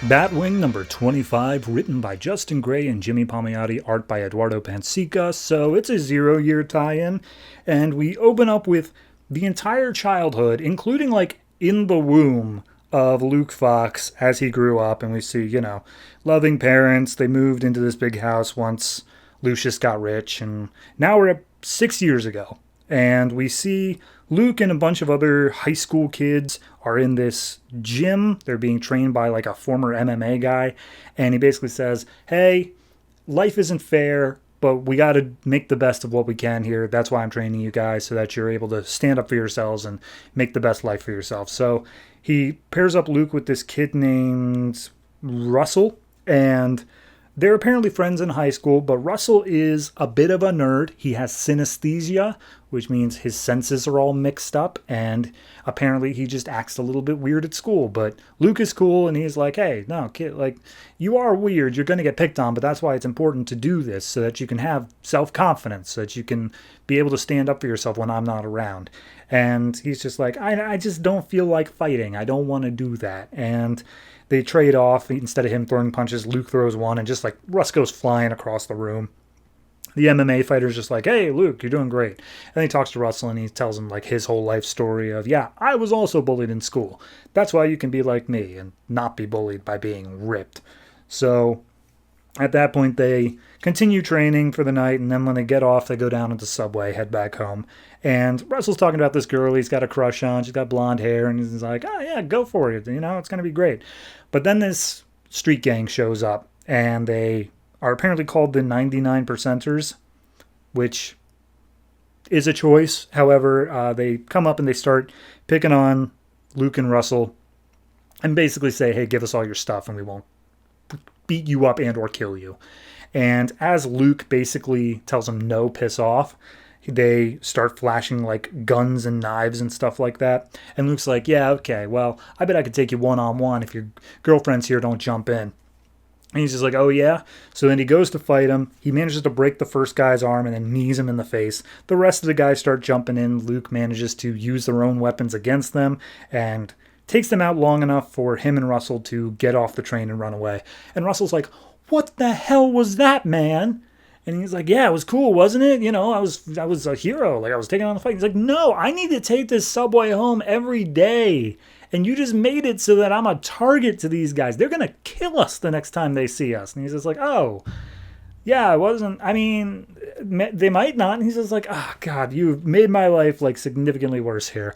Batwing number 25, written by Justin Gray and Jimmy Palmiotti, art by Eduardo Pansica. So it's a 0 year tie-in, and we open up with the entire childhood, including like in the womb of Luke Fox as he grew up, and we see, loving parents. They moved into this big house once Lucius got rich, and now we're at 6 years ago. And we see Luke and a bunch of other high school kids are in this gym. They're being trained by like a former MMA guy. And he basically says, hey, life isn't fair, but we got to make the best of what we can here. That's why I'm training you guys, so that you're able to stand up for yourselves and make the best life for yourself. So he pairs up Luke with this kid named Russell, and they're apparently friends in high school, but Russell is a bit of a nerd. He has synesthesia, which means his senses are all mixed up, and apparently he just acts a little bit weird at school. But Luke is cool, and he's like, hey, no, kid, like, you are weird. You're going to get picked on, but that's why it's important to do this, so that you can have self-confidence, so that you can be able to stand up for yourself when I'm not around. And he's just like, I just don't feel like fighting. I don't want to do that. And they trade off. Instead of him throwing punches, Luke throws one, and just like Russ goes flying across the room. The MMA fighter's just like, hey, Luke, you're doing great. And he talks to Russell, and he tells him like his whole life story of, yeah, I was also bullied in school. That's why you can be like me and not be bullied by being ripped. So at that point, they continue training for the night, and then when they get off, they go down into the subway, head back home. And Russell's talking about this girl he's got a crush on. She's got blonde hair, and he's like, oh, yeah, go for it. It's going to be great. But then this street gang shows up, and they are apparently called the 99 percenters, which is a choice. However, they come up and they start picking on Luke and Russell and basically say, hey, give us all your stuff and we won't beat you up and or kill you. And as Luke basically tells them no, piss off, they start flashing like guns and knives and stuff like that. And Luke's like, yeah, okay, well, I bet I could take you one-on-one if your girlfriend's here, don't jump in. And he's just like, oh yeah? So then he goes to fight him. He manages to break the first guy's arm and then knees him in the face. The rest of the guys start jumping in. Luke manages to use their own weapons against them and takes them out long enough for him and Russell to get off the train and run away. And Russell's like, what the hell was that, man? And he's like, yeah, it was cool, wasn't it? I was a hero. Like, I was taking on the fight. He's like, no, I need to take this subway home every day. And you just made it so that I'm a target to these guys. They're going to kill us the next time they see us. And he's just like, oh, yeah, I wasn't. I mean, they might not. And he's just like, oh, God, you've made my life like significantly worse here.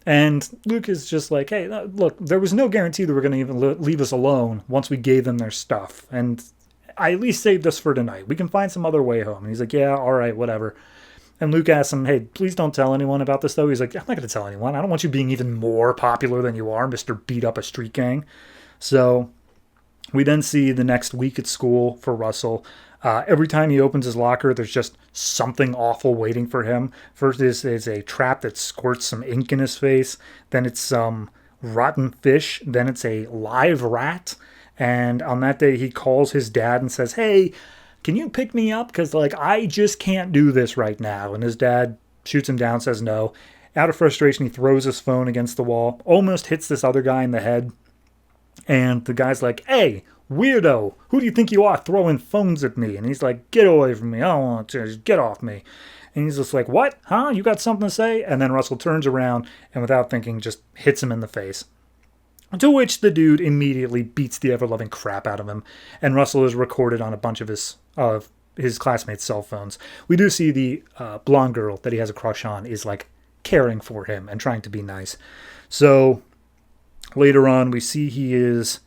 And Luke is just like, hey, look, there was no guarantee they were going to even leave us alone once we gave them their stuff. And I at least saved us for tonight. We can find some other way home. And he's like, yeah, all right, whatever. And Luke asks him, hey, please don't tell anyone about this, though. He's like, I'm not going to tell anyone. I don't want you being even more popular than you are, Mr. Beat Up a Street Gang. So we then see the next week at school for Russell. Every time he opens his locker, there's just something awful waiting for him. First is a trap that squirts some ink in his face. Then it's some rotten fish. Then it's a live rat. And on that day, he calls his dad and says, hey, can you pick me up? Because, like, I just can't do this right now. And his dad shoots him down, says no. Out of frustration, he throws his phone against the wall, almost hits this other guy in the head. And the guy's like, hey, weirdo, who do you think you are throwing phones at me? And he's like, get away from me. I don't want to. Just get off me. And he's just like, what? Huh? You got something to say? And then Russell turns around and without thinking just hits him in the face. To which the dude immediately beats the ever-loving crap out of him. And Russell is recorded on a bunch of his classmates' cell phones. We do see the blonde girl that he has a crush on is like caring for him and trying to be nice. So later on, we see he is,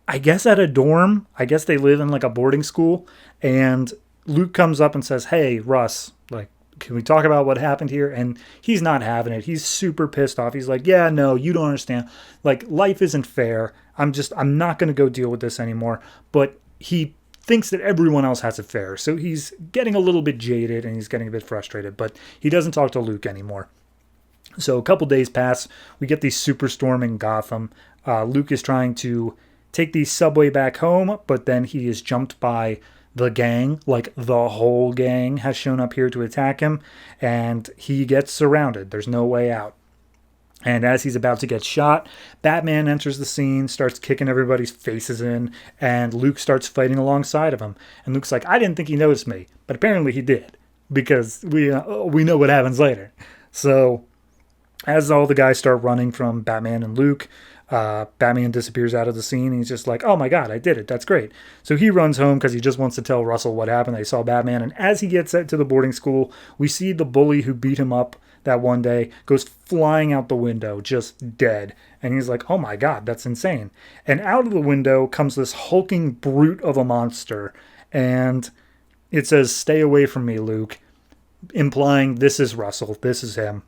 I guess, at a dorm. I guess they live in like a boarding school. And Luke comes up and says, hey, Russ, like, can we talk about what happened here? And he's not having it. He's super pissed off. He's like, yeah, no, you don't understand. Like, life isn't fair. I'm not going to go deal with this anymore. But he thinks that everyone else has it fair. So he's getting a little bit jaded and he's getting a bit frustrated. But he doesn't talk to Luke anymore. So a couple days pass. We get the superstorm in Gotham. Luke is trying to take the subway back home, but then he is jumped by the gang, like the whole gang has shown up here to attack him, and he gets surrounded. There's no way out. And as he's about to get shot, Batman enters the scene, starts kicking everybody's faces in, and Luke starts fighting alongside of him. And Luke's like, I didn't think he noticed me, but apparently he did, because we know what happens later. So as all the guys start running from Batman and Luke, Batman disappears out of the scene. And he's just like, oh my God, I did it. That's great. So he runs home because he just wants to tell Russell what happened. They saw Batman. And as he gets to the boarding school, we see the bully who beat him up that one day goes flying out the window, just dead. And he's like, oh my God, that's insane. And out of the window comes this hulking brute of a monster. And it says, stay away from me, Luke, implying this is Russell. This is him.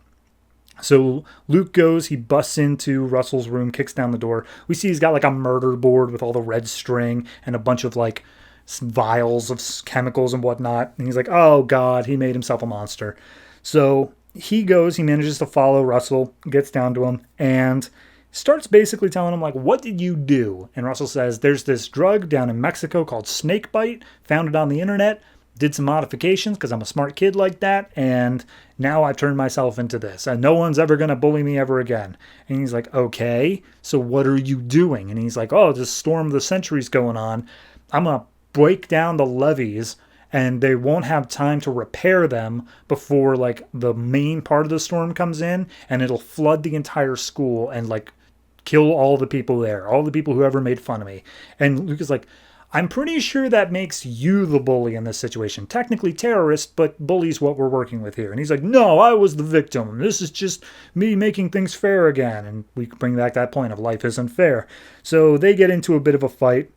So Luke goes, he busts into Russell's room, kicks down the door. We see he's got like a murder board with all the red string and a bunch of like vials of chemicals and whatnot. And he's like, oh God, he made himself a monster. So he goes, he manages to follow Russell, gets down to him, and starts basically telling him, like, what did you do? And Russell says, there's this drug down in Mexico called snakebite, found it on the internet, did some modifications because I'm a smart kid like that, and now I've turned myself into this, and no one's ever going to bully me ever again. And he's like, okay, so what are you doing? And he's like, oh, this storm of the century's going on. I'm going to break down the levees, and they won't have time to repair them before, like, the main part of the storm comes in, and it'll flood the entire school and, like, kill all the people there, all the people who ever made fun of me. And Luke is like, I'm pretty sure that makes you the bully in this situation. Technically terrorist, but bully's what we're working with here. And he's like, no, I was the victim. This is just me making things fair again. And we bring back that point of life isn't fair. So they get into a bit of a fight.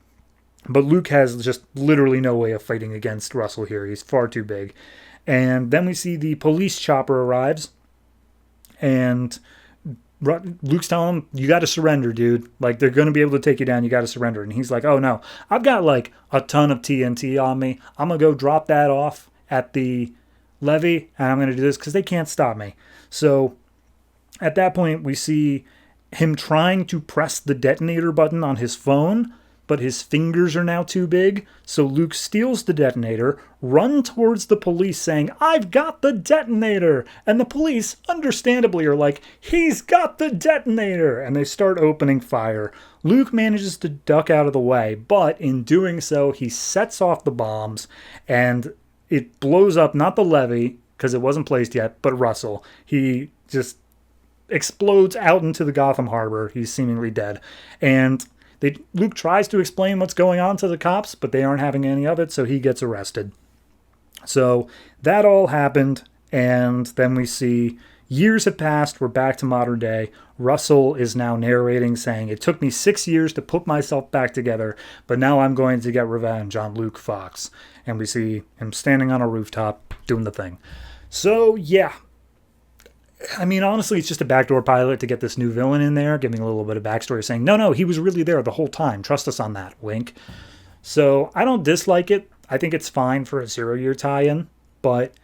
But Luke has just literally no way of fighting against Russell here. He's far too big. And then we see the police chopper arrives. And Luke's telling him, you got to surrender, dude. Like, they're going to be able to take you down. You got to surrender. And he's like, oh, no. I've got, like, a ton of TNT on me. I'm going to go drop that off at the levee, and I'm going to do this because they can't stop me. So at that point, we see him trying to press the detonator button on his phone, but his fingers are now too big. So Luke steals the detonator, runs towards the police saying, I've got the detonator. And the police, understandably, are like, he's got the detonator. And they start opening fire. Luke manages to duck out of the way, but in doing so, he sets off the bombs, and it blows up, not the levee, because it wasn't placed yet, but Russell. He just explodes out into the Gotham Harbor. He's seemingly dead. And Luke tries to explain what's going on to the cops, but they aren't having any of it, so he gets arrested. So that all happened, and then we see years have passed. We're back to modern day. Russell is now narrating, saying, it took me 6 years to put myself back together, but now I'm going to get revenge on Luke Fox. And we see him standing on a rooftop doing the thing. So, yeah. I mean, honestly, it's just a backdoor pilot to get this new villain in there, giving a little bit of backstory, saying, no, he was really there the whole time. Trust us on that. Wink. So I don't dislike it. I think it's fine for a 0-year tie-in. But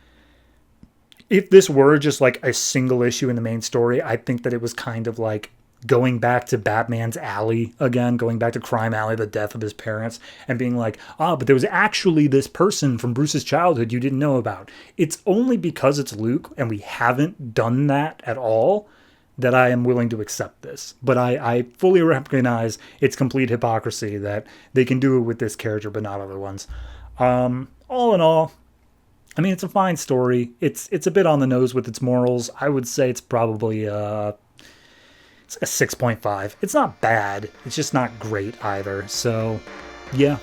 if this were just like a single issue in the main story, I think that it was kind of like going back to Batman's alley again, going back to Crime Alley, the death of his parents, and being like, but there was actually this person from Bruce's childhood you didn't know about. It's only because it's Luke and we haven't done that at all that I am willing to accept this. But I fully recognize its complete hypocrisy that they can do it with this character but not other ones. All in all, I mean, it's a fine story. It's a bit on the nose with its morals. I would say it's probably it's a 6.5. It's not bad. It's just not great either. So, yeah.